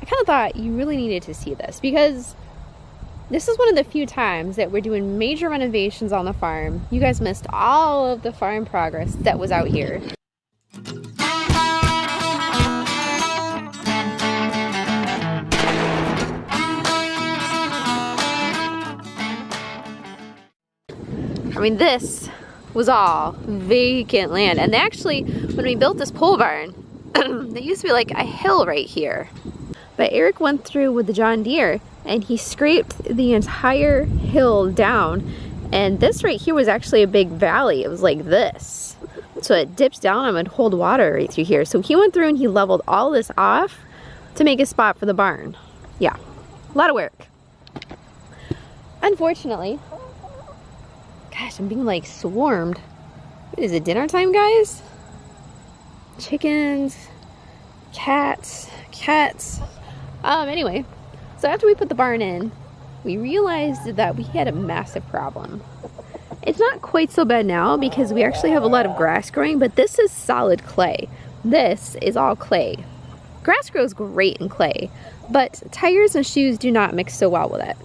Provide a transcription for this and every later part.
kind of thought you really needed to see this because this is one of the few times that we're doing major renovations on the farm. You guys missed all of the farm progress that was out here. I mean, this was all vacant land. And actually, when we built this pole barn, there used to be like a hill right here. But Eric went through with the John Deere and he scraped the entire hill down. And this right here was actually a big valley. It was like this. So it dips down and would hold water right through here. So he went through and he leveled all this off to make a spot for the barn. Yeah, a lot of work. Unfortunately, gosh, I'm being like swarmed. What is it, dinner time, guys? Chickens, cats. Anyway, so after we put the barn in, we realized that we had a massive problem. It's not quite so bad now because we actually have a lot of grass growing, but this is solid clay. This is all clay. Grass grows great in clay, but tires and shoes do not mix so well with it.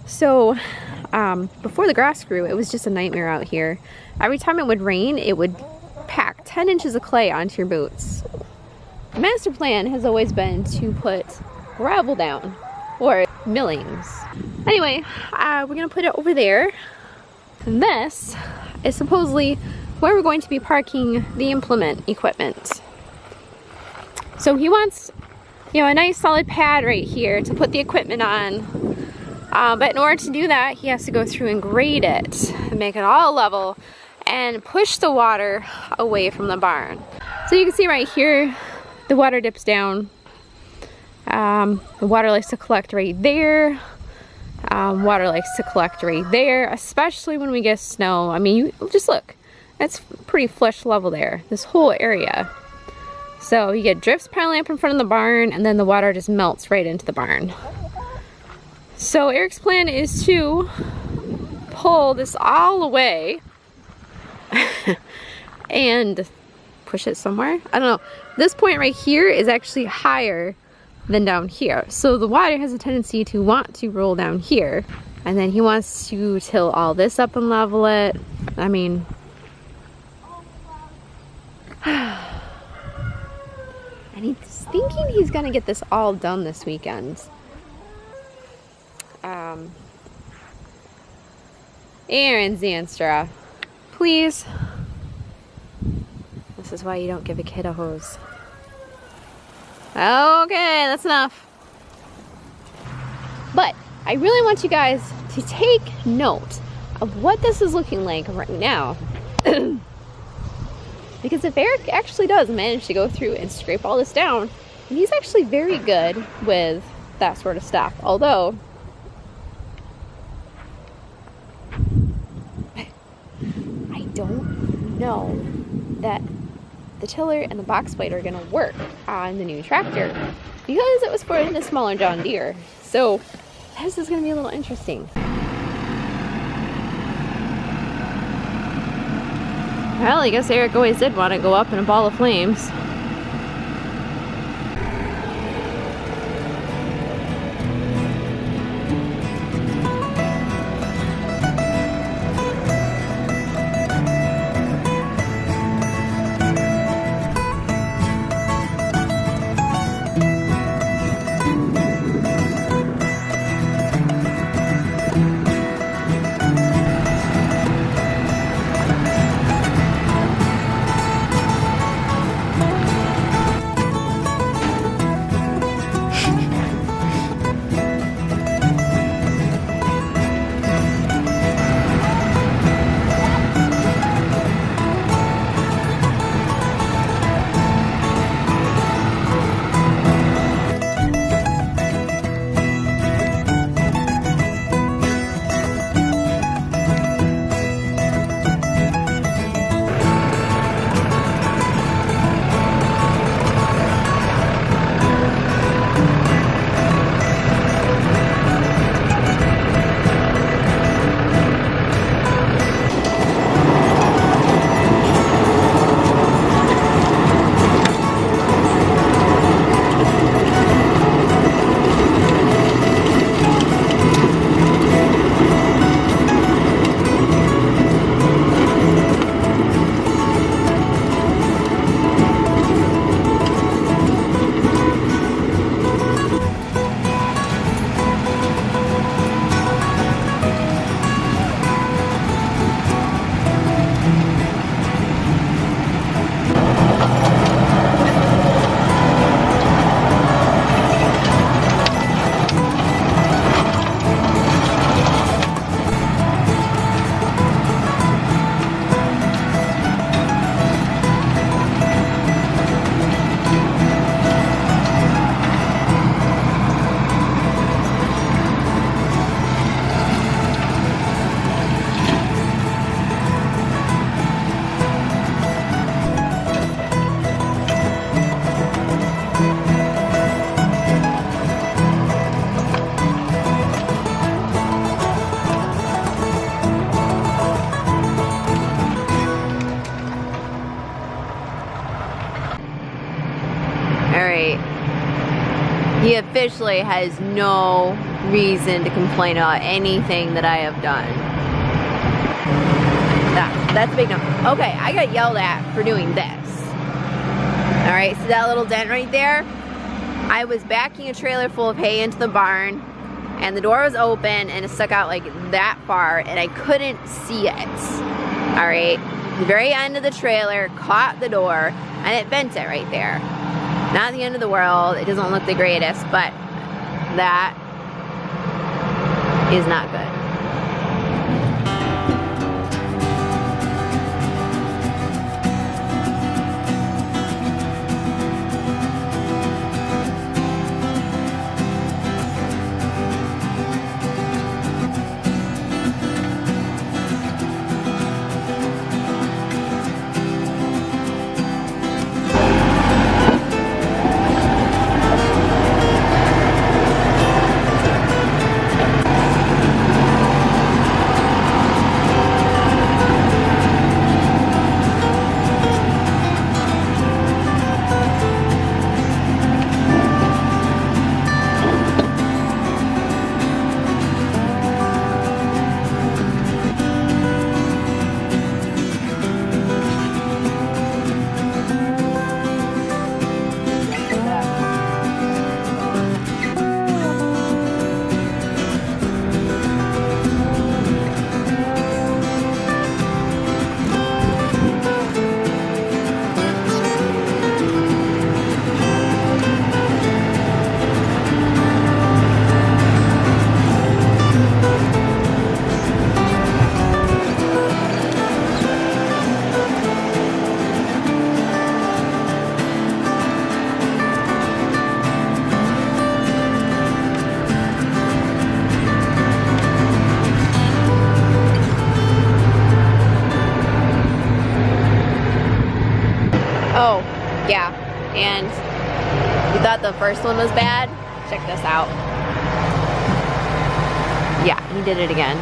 So before the grass grew, it was just a nightmare out here. Every time it would rain, it would pack 10 inches of clay onto your boots. The master plan has always been to put gravel down or millings. Anyway, we're gonna put it over there. And this is supposedly where we're going to be parking the implement equipment. So he wants, you know, a nice solid pad right here to put the equipment on. But in order to do that, he has to go through and grade it and make it all level and push the water away from the barn. So you can see right here, the water dips down. The water likes to collect right there. Water likes to collect right there, especially when we get snow. I mean, you just look, that's pretty flush level there, this whole area. So you get drifts piling up in front of the barn and then the water just melts right into the barn. So Eric's plan is to pull this all away and push it somewhere. I don't know. This point right here is actually higher than down here. So the water has a tendency to want to roll down here. And then he wants to till all this up and level it. I mean, and he's thinking he's gonna get this all done this weekend. Aaron Zanstra, please. This is why you don't give a kid a hose. Okay, that's enough. But I really want you guys to take note of what this is looking like right now. Because if Eric actually does manage to go through and scrape all this down, he's actually very good with that sort of stuff. Although, I don't know that the tiller and the box blade are going to work on the new tractor because it was for the smaller John Deere. So this is going to be a little interesting. Well, I guess Eric always did want to go up in a ball of flames. Alright. He officially has no reason to complain about anything that I have done. That's a big no. Okay, I got yelled at for doing this. Alright, so that little dent right there, I was backing a trailer full of hay into the barn, and the door was open, and it stuck out like that far, and I couldn't see it. Alright, the very end of the trailer caught the door, and it bent it right there. Not the end of the world, it doesn't look the greatest, but that is not good. Oh, yeah, and you thought the first one was bad? Check this out. Yeah, he did it again.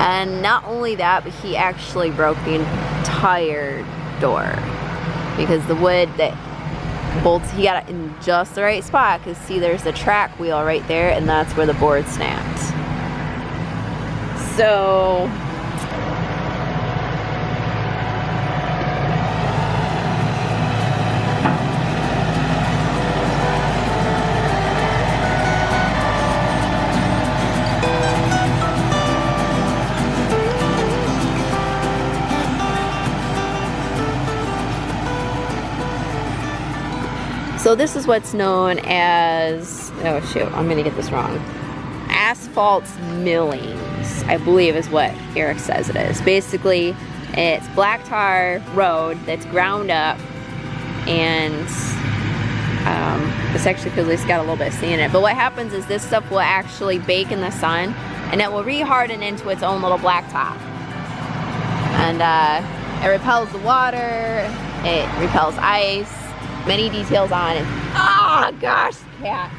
And not only that, but he actually broke the entire door. Because the wood that bolts, he got it in just the right spot, because see, there's the track wheel right there, and that's where the board snapped. So this is what's known as, oh shoot, I'm gonna get this wrong. Asphalt millings, I believe is what Eric says it is. Basically, it's black tar road that's ground up, and it's actually because it's got a little bit of sand in it. But what happens is this stuff will actually bake in the sun, and it will re-harden into its own little black top. And it repels the water, it repels ice, many details on it. Oh gosh, cats.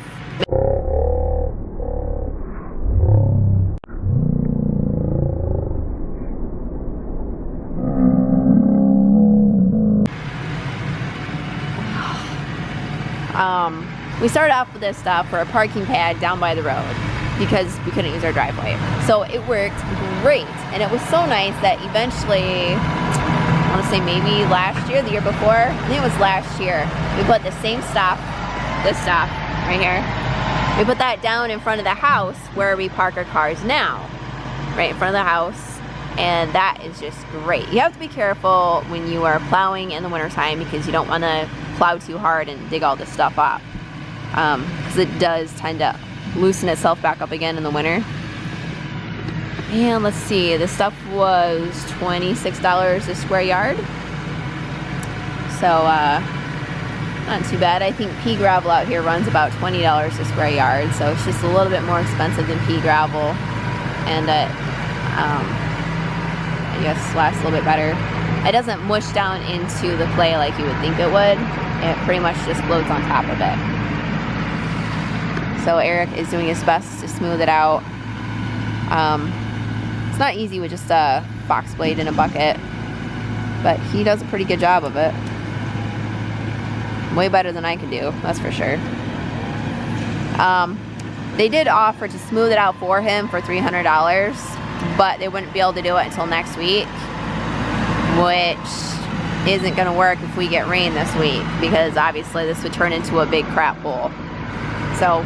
We started off with this stuff for a parking pad down by the road because we couldn't use our driveway. So it worked great, and it was so nice that eventually, I want to say maybe last year, the year before, I think it was last year, we put the same stuff, this stuff right here, we put that down in front of the house where we park our cars now, right in front of the house, and that is just great. You have to be careful when you are plowing in the wintertime because you don't want to plow too hard and dig all this stuff up, because it does tend to loosen itself back up again in the winter. And let's see, this stuff was $26 a square yard. So, not too bad. I think pea gravel out here runs about $20 a square yard. So it's just a little bit more expensive than pea gravel. And I guess lasts a little bit better. It doesn't mush down into the clay like you would think it would. It pretty much just floats on top of it. So Eric is doing his best to smooth it out. It's not easy with just a box blade in a bucket, but he does a pretty good job of it. Way better than I could do, that's for sure. They did offer to smooth it out for him for $300, but they wouldn't be able to do it until next week, which isn't going to work if we get rain this week, because obviously this would turn into a big crap bowl. So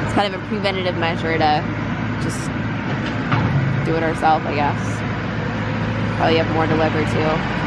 it's kind of a preventative measure to just do it ourselves, I guess. Probably have more delivered too.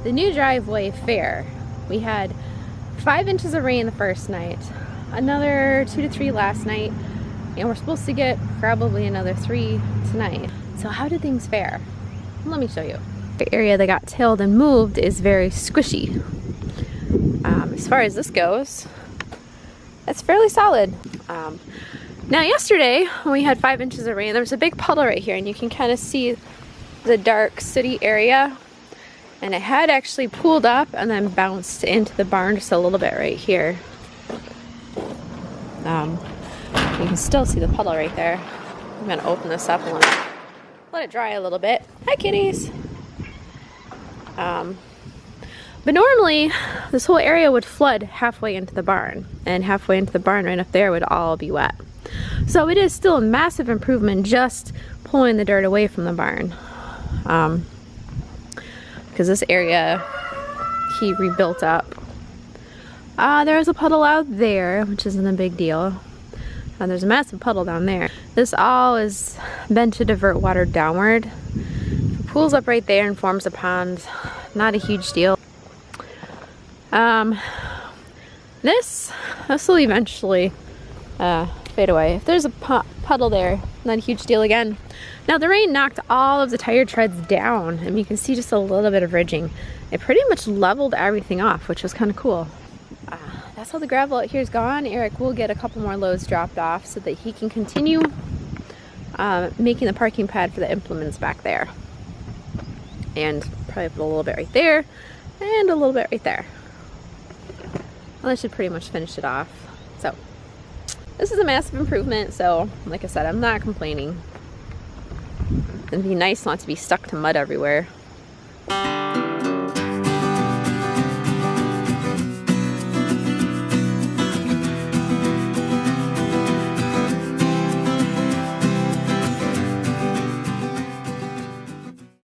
The new driveway fare. We had 5 inches of rain the first night, another 2 to 3 last night, and we're supposed to get probably another 3 tonight. So how did things fare? Let me show you. The area that got tilled and moved is very squishy. As far as this goes, it's fairly solid. Now yesterday, when we had 5 inches of rain, there was a big puddle right here, and you can kind of see the dark city area. And it had actually pooled up and then bounced into the barn just a little bit right here. You can still see the puddle right there. I'm gonna open this up and let it dry a little bit. Hi, kitties. But normally this whole area would flood halfway into the barn, and halfway into the barn right up there would all be wet. So it is still a massive improvement just pulling the dirt away from the barn. Because this area he rebuilt up. There's a puddle out there, which isn't a big deal. And there's a massive puddle down there. This all is meant to divert water downward. It pools up right there and forms a pond. Not a huge deal. This will eventually fade away. If there's a puddle there, not a huge deal again. Now the rain knocked all of the tire treads down, and you can see just a little bit of ridging. It pretty much leveled everything off, which was kind of cool. That's how the gravel out here is gone. Eric will get a couple more loads dropped off so that he can continue making the parking pad for the implements back there. And probably put a little bit right there and a little bit right there. Well, that should pretty much finish it off. So this is a massive improvement, so like I said, I'm not complaining. It'd be nice not to be stuck to mud everywhere.